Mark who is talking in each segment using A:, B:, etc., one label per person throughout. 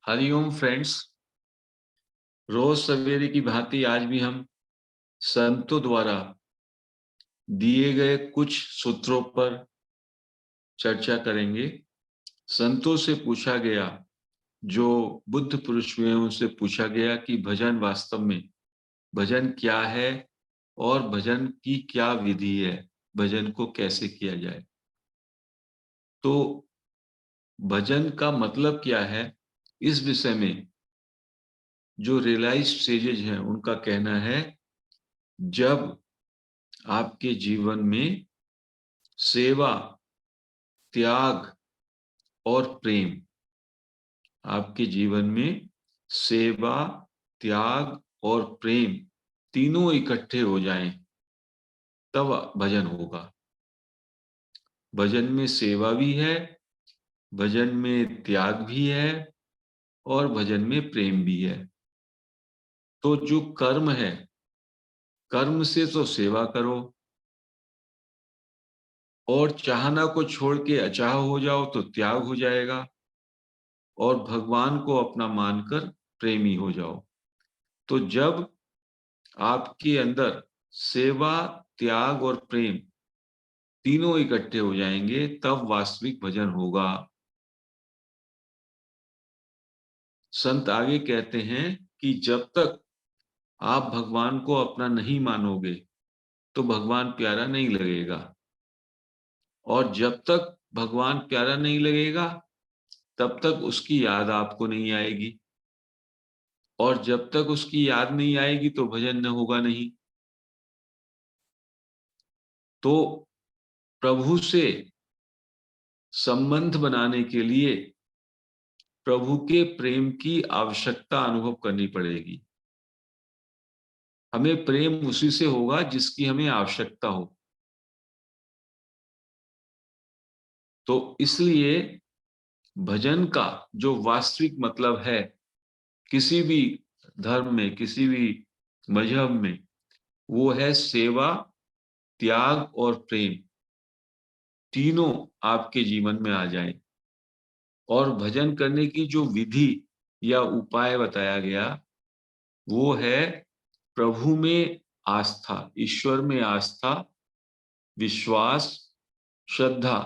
A: Hariom friends. रोज सवेरे की भांति आज भी हम संतों द्वारा दिए गए कुछ सूत्रों पर चर्चा करेंगे। संतों से पूछा गया, जो बुद्ध पुरुष हुए उनसे पूछा गया कि भजन वास्तव में भजन क्या है और भजन की क्या विधि है, भजन को कैसे किया जाए। तो भजन का मतलब क्या है, इस विषय में जो रियलाइज्ड सेजेज हैं उनका कहना है, जब आपके जीवन में सेवा, त्याग और प्रेम, आपके जीवन में सेवा, त्याग और प्रेम तीनों इकट्ठे हो जाएं, तब भजन होगा। भजन में सेवा भी है, भजन में त्याग भी है और भजन में प्रेम भी है। तो जो कर्म है, कर्म से तो सेवा करो, और चाहना को छोड़ के अचाह हो जाओ तो त्याग हो जाएगा, और भगवान को अपना मानकर प्रेमी हो जाओ। तो जब आपके अंदर सेवा, त्याग और प्रेम तीनों इकट्ठे हो जाएंगे, तब वास्तविक भजन होगा। संत आगे कहते हैं कि जब तक आप भगवान को अपना नहीं मानोगे तो भगवान प्यारा नहीं लगेगा, और जब तक भगवान प्यारा नहीं लगेगा तब तक उसकी याद आपको नहीं आएगी, और जब तक उसकी याद नहीं आएगी तो भजन न होगा नहीं। तो प्रभु से संबंध बनाने के लिए प्रभु के प्रेम की आवश्यकता अनुभव करनी पड़ेगी। हमें प्रेम उसी से होगा जिसकी हमें आवश्यकता हो। तो इसलिए भजन का जो वास्तविक मतलब है, किसी भी धर्म में, किसी भी मजहब में, वो है सेवा, त्याग और प्रेम तीनों आपके जीवन में आ जाए। और भजन करने की जो विधि या उपाय बताया गया, वो है प्रभु में आस्था, ईश्वर में आस्था, विश्वास, श्रद्धा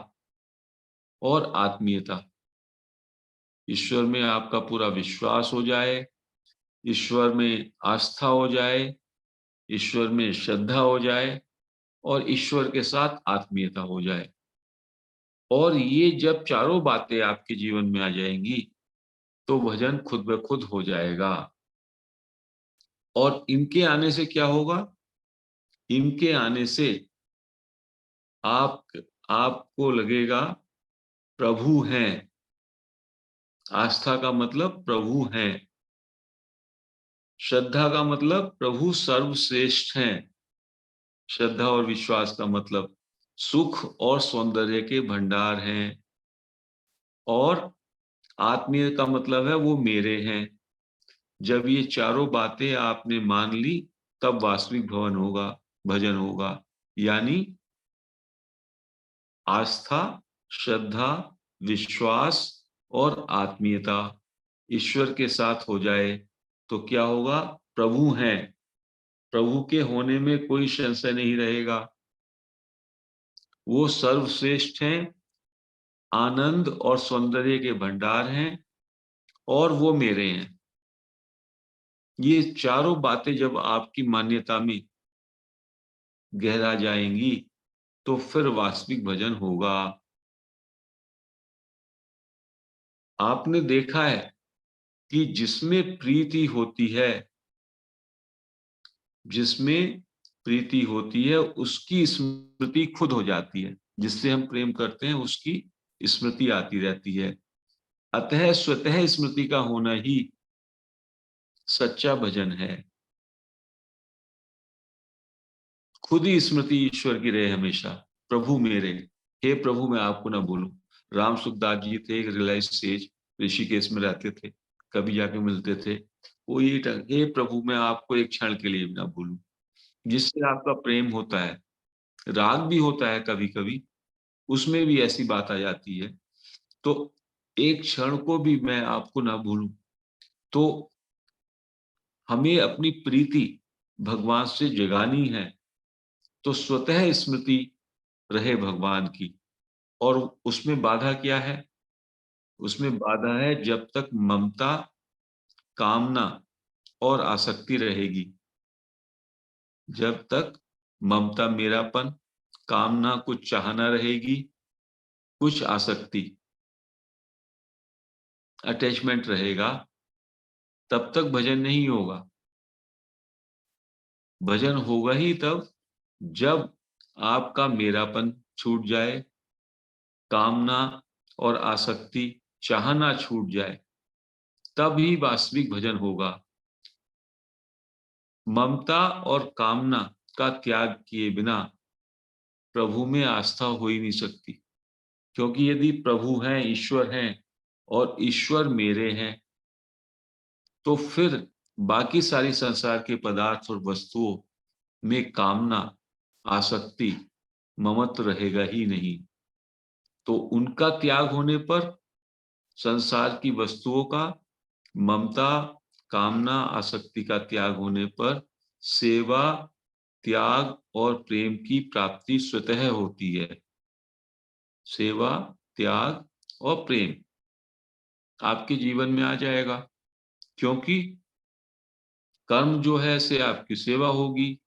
A: और आत्मीयता। ईश्वर में आपका पूरा विश्वास हो जाए, ईश्वर में आस्था हो जाए, ईश्वर में श्रद्धा हो जाए और ईश्वर के साथ आत्मीयता हो जाए। और ये जब चारों बातें आपके जीवन में आ जाएंगी तो भजन खुद ब खुद हो जाएगा। और इनके आने से क्या होगा? इनके आने से आप आपको लगेगा प्रभु हैं। आस्था का मतलब प्रभु हैं, श्रद्धा का मतलब प्रभु सर्वश्रेष्ठ हैं, श्रद्धा और विश्वास का मतलब सुख और सौंदर्य के भंडार हैं, और आत्मीय का मतलब है वो मेरे हैं। जब ये चारों बातें आपने मान ली, तब वास्तविक भवन होगा, भजन होगा। यानी आस्था, श्रद्धा, विश्वास और आत्मीयता ईश्वर के साथ हो जाए तो क्या होगा? प्रभु हैं, प्रभु के होने में कोई संशय नहीं रहेगा। वो सर्वश्रेष्ठ हैं, आनंद और सौंदर्य के भंडार हैं, और वो मेरे हैं। ये चारों बातें जब आपकी मान्यता में गहरा जाएंगी तो फिर वास्तविक भजन होगा। आपने देखा है कि जिसमें प्रीति होती है, जिसमें प्रीति होती है उसकी स्मृति खुद हो जाती है। जिससे हम प्रेम करते हैं उसकी स्मृति आती रहती है। अतः स्वतः स्मृति का होना ही सच्चा भजन है। खुद ही स्मृति ईश्वर की रहे हमेशा, प्रभु मेरे, हे प्रभु मैं आपको ना भूलूं। राम सुखदास जी थे, एक रियलाइज सेज, ऋषिकेश में रहते थे, कभी जाके मिलते थे। वो ये हे प्रभु मैं आपको एक क्षण के लिए भी ना भूलूं। जिससे आपका प्रेम होता है, राग भी होता है कभी कभी, उसमें भी ऐसी बात आ जाती है। तो एक क्षण को भी मैं आपको ना भूलूं, तो हमें अपनी प्रीति भगवान से जगानी है, तो स्वतः स्मृति रहे भगवान की। और उसमें बाधा क्या है? उसमें बाधा है जब तक ममता, कामना और आसक्ति रहेगी। जब तक ममता, मेरापन, कामना, कुछ चाहना रहेगी, कुछ आसक्ति, अटैचमेंट रहेगा, तब तक भजन नहीं होगा। भजन होगा ही तब जब आपका मेरापन छूट जाए, कामना और आसक्ति, चाहना छूट जाए, तब ही वास्तविक भजन होगा। ममता और कामना का त्याग किए बिना प्रभु में आस्था हो ही नहीं सकती। क्योंकि यदि प्रभु हैं, ईश्वर हैं और ईश्वर मेरे हैं, तो फिर बाकी सारी संसार के पदार्थ और वस्तुओं में कामना, आसक्ति, ममत्व रहेगा ही नहीं। तो उनका त्याग होने पर, संसार की वस्तुओं का ममता, कामना, आसक्ति का त्याग होने पर सेवा, त्याग और प्रेम की प्राप्ति स्वतः होती है। सेवा, त्याग और प्रेम आपके जीवन में आ जाएगा, क्योंकि कर्म जो है से आपकी सेवा होगी,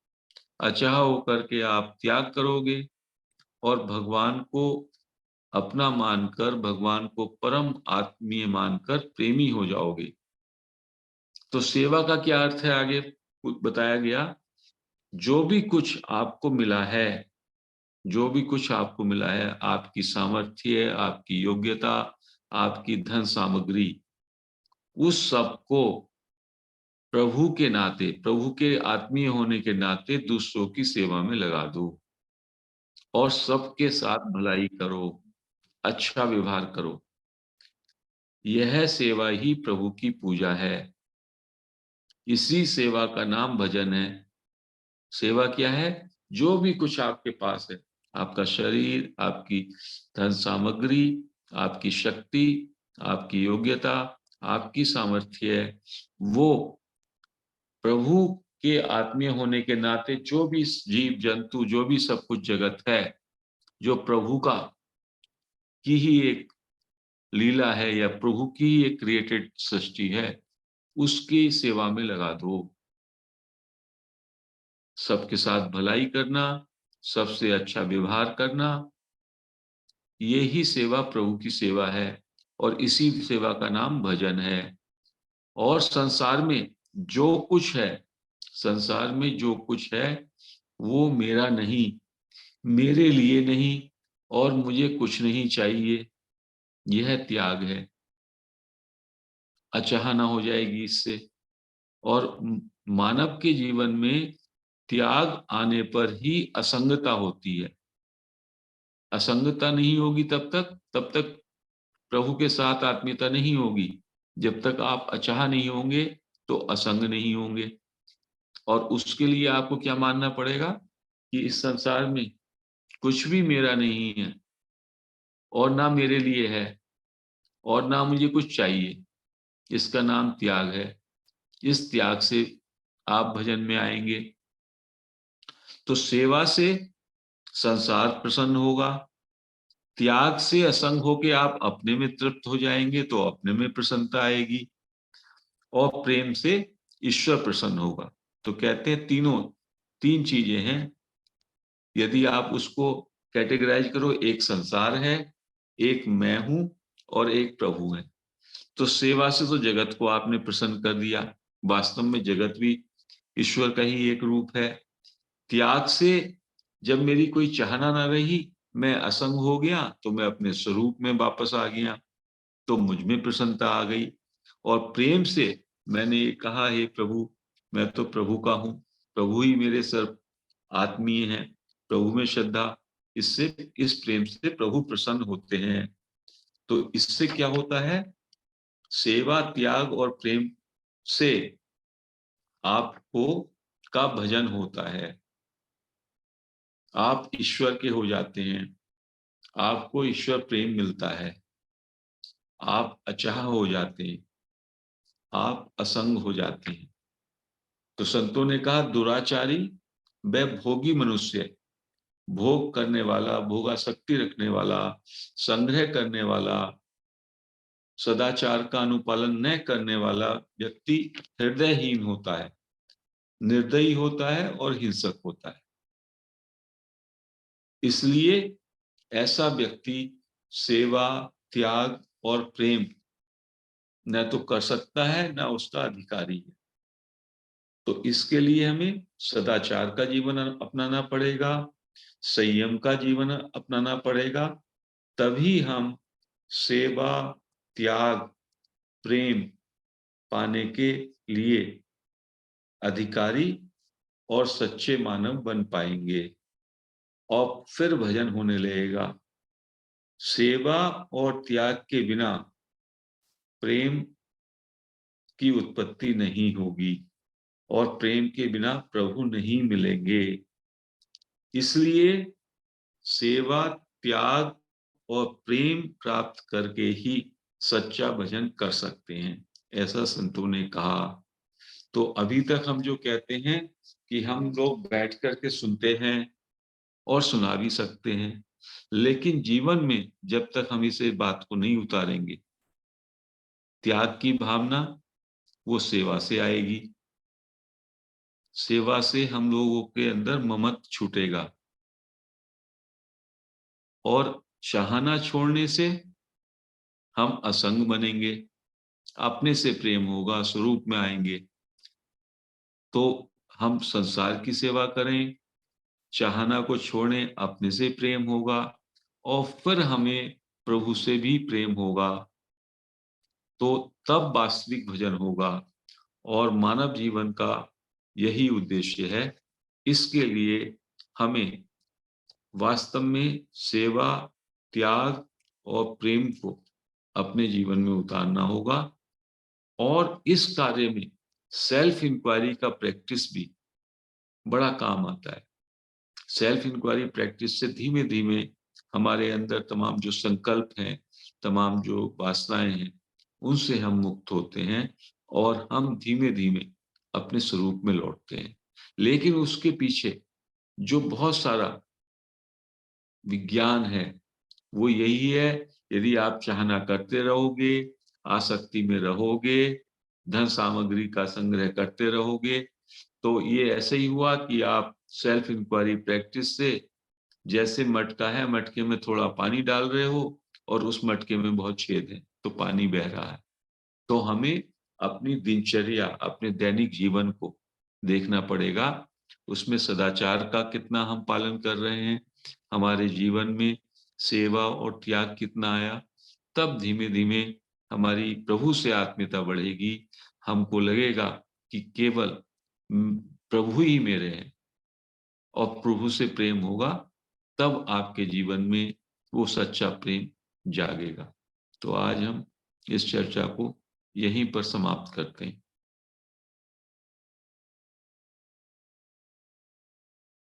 A: अचाह होकर के आप त्याग करोगे और भगवान को अपना मानकर, भगवान को परम आत्मीय मानकर प्रेमी हो जाओगे। तो सेवा का क्या अर्थ है आगे बताया गया। जो भी कुछ आपको मिला है, जो भी कुछ आपको मिला है, आपकी सामर्थ्य, आपकी योग्यता, आपकी धन सामग्री, उस सबको प्रभु के नाते, प्रभु के आत्मीय होने के नाते दूसरों की सेवा में लगा दो और सबके साथ भलाई करो, अच्छा व्यवहार करो। यह सेवा ही प्रभु की पूजा है। इसी सेवा का नाम भजन है। सेवा क्या है? जो भी कुछ आपके पास है, आपका शरीर, आपकी धन सामग्री, आपकी शक्ति, आपकी योग्यता, आपकी सामर्थ्य, वो प्रभु के आत्मीय होने के नाते जो भी जीव जंतु, जो भी सब कुछ जगत है, जो प्रभु का की ही एक लीला है या प्रभु की ही एक क्रिएटेड सृष्टि है, उसकी सेवा में लगा दो। सबके साथ भलाई करना, सबसे अच्छा व्यवहार करना, ये ही सेवा प्रभु की सेवा है और इसी सेवा का नाम भजन है। और संसार में जो कुछ है, संसार में जो कुछ है वो मेरा नहीं, मेरे लिए नहीं और मुझे कुछ नहीं चाहिए, यह त्याग है। अचाहना हो जाएगी इससे। और मानव के जीवन में त्याग आने पर ही असंगता होती है। असंगता नहीं होगी तब तक प्रभु के साथ आत्मीयता नहीं होगी। जब तक आप अचाह नहीं होंगे तो असंग नहीं होंगे। और उसके लिए आपको क्या मानना पड़ेगा कि इस संसार में कुछ भी मेरा नहीं है और ना मेरे लिए है और ना मुझे कुछ चाहिए। इसका नाम त्याग है। इस त्याग से आप भजन में आएंगे। तो सेवा से संसार प्रसन्न होगा, त्याग से असंग होके आप अपने में तृप्त हो जाएंगे तो अपने में प्रसन्नता आएगी, और प्रेम से ईश्वर प्रसन्न होगा। तो कहते हैं तीन चीजें हैं। यदि आप उसको कैटेगराइज करो, एक संसार है, एक मैं हूं और एक प्रभु है। तो सेवा से तो जगत को आपने प्रसन्न कर दिया, वास्तव में जगत भी ईश्वर का ही एक रूप है। त्याग से जब मेरी कोई चाहना ना रही, मैं असंग हो गया, तो मैं अपने स्वरूप में वापस आ गया, तो मुझ में प्रसन्नता आ गई। और प्रेम से मैंने ये कहा, हे प्रभु, मैं तो प्रभु का हूँ, प्रभु ही मेरे सर्व आत्मीय हैं, प्रभु में श्रद्धा, इससे, इस प्रेम से प्रभु प्रसन्न होते हैं। तो इससे क्या होता है? सेवा, त्याग और प्रेम से आपको का भजन होता है। आप ईश्वर के हो जाते हैं, आपको ईश्वर प्रेम मिलता है, आप अचाह हो जाते हैं, आप असंग हो जाते हैं। तो संतों ने कहा दुराचारी वह भोगी मनुष्य, भोग करने वाला, भोगासक्ति रखने वाला, संग्रह करने वाला, सदाचार का अनुपालन न करने वाला व्यक्ति हृदयहीन होता है, निर्दयी होता है और हिंसक होता है। इसलिए ऐसा व्यक्ति सेवा, त्याग और प्रेम न तो कर सकता है, न उसका अधिकारी है। तो इसके लिए हमें सदाचार का जीवन अपनाना पड़ेगा, संयम का जीवन अपनाना पड़ेगा, तभी हम सेवा, त्याग, प्रेम पाने के लिए अधिकारी और सच्चे मानव बन पाएंगे और फिर भजन होने लगेगा। सेवा और त्याग के बिना प्रेम की उत्पत्ति नहीं होगी और प्रेम के बिना प्रभु नहीं मिलेंगे। इसलिए सेवा, त्याग और प्रेम प्राप्त करके ही सच्चा भजन कर सकते हैं, ऐसा संतों ने कहा। तो अभी तक हम जो कहते हैं कि हम लोग बैठ करके सुनते हैं और सुना भी सकते हैं, लेकिन जीवन में जब तक हम इसे बात को नहीं उतारेंगे, त्याग की भावना वो सेवा से आएगी, सेवा से हम लोगों के अंदर ममत्व छूटेगा और चाहना छोड़ने से हम असंग बनेंगे, अपने से प्रेम होगा, स्वरूप में आएंगे। तो हम संसार की सेवा करें, चाहना को छोड़ें, अपने से प्रेम होगा और फिर हमें प्रभु से भी प्रेम होगा। तो तब वास्तविक भजन होगा और मानव जीवन का यही उद्देश्य है। इसके लिए हमें वास्तव में सेवा, त्याग और प्रेम को अपने जीवन में उतारना होगा और इस कार्य में सेल्फ इंक्वायरी का प्रैक्टिस भी बड़ा काम आता है। सेल्फ इंक्वायरी प्रैक्टिस से धीमे धीमे हमारे अंदर तमाम जो संकल्प हैं, तमाम जो वासनाएं हैं, उनसे हम मुक्त होते हैं और हम धीमे धीमे अपने स्वरूप में लौटते हैं। लेकिन उसके पीछे जो बहुत सारा विज्ञान है वो यही है, यदि आप चाहना करते रहोगे, आसक्ति में रहोगे, धन सामग्री का संग्रह करते रहोगे, तो ये ऐसे ही हुआ कि आप सेल्फ इंक्वायरी प्रैक्टिस से जैसे मटका है, मटके में थोड़ा पानी डाल रहे हो और उस मटके में बहुत छेद है, तो पानी बह रहा है। तो हमें अपनी दिनचर्या, अपने दैनिक जीवन को देखना पड़ेगा, उसमें सदाचार का कितना हम पालन कर रहे हैं, हमारे जीवन में सेवा और त्याग कितना आया। तब धीमे धीमे हमारी प्रभु से आत्मीयता बढ़ेगी, हमको लगेगा कि केवल प्रभु ही मेरे हैं और प्रभु से प्रेम होगा, तब आपके जीवन में वो सच्चा प्रेम जागेगा। तो आज हम इस चर्चा को यहीं पर समाप्त करते हैं।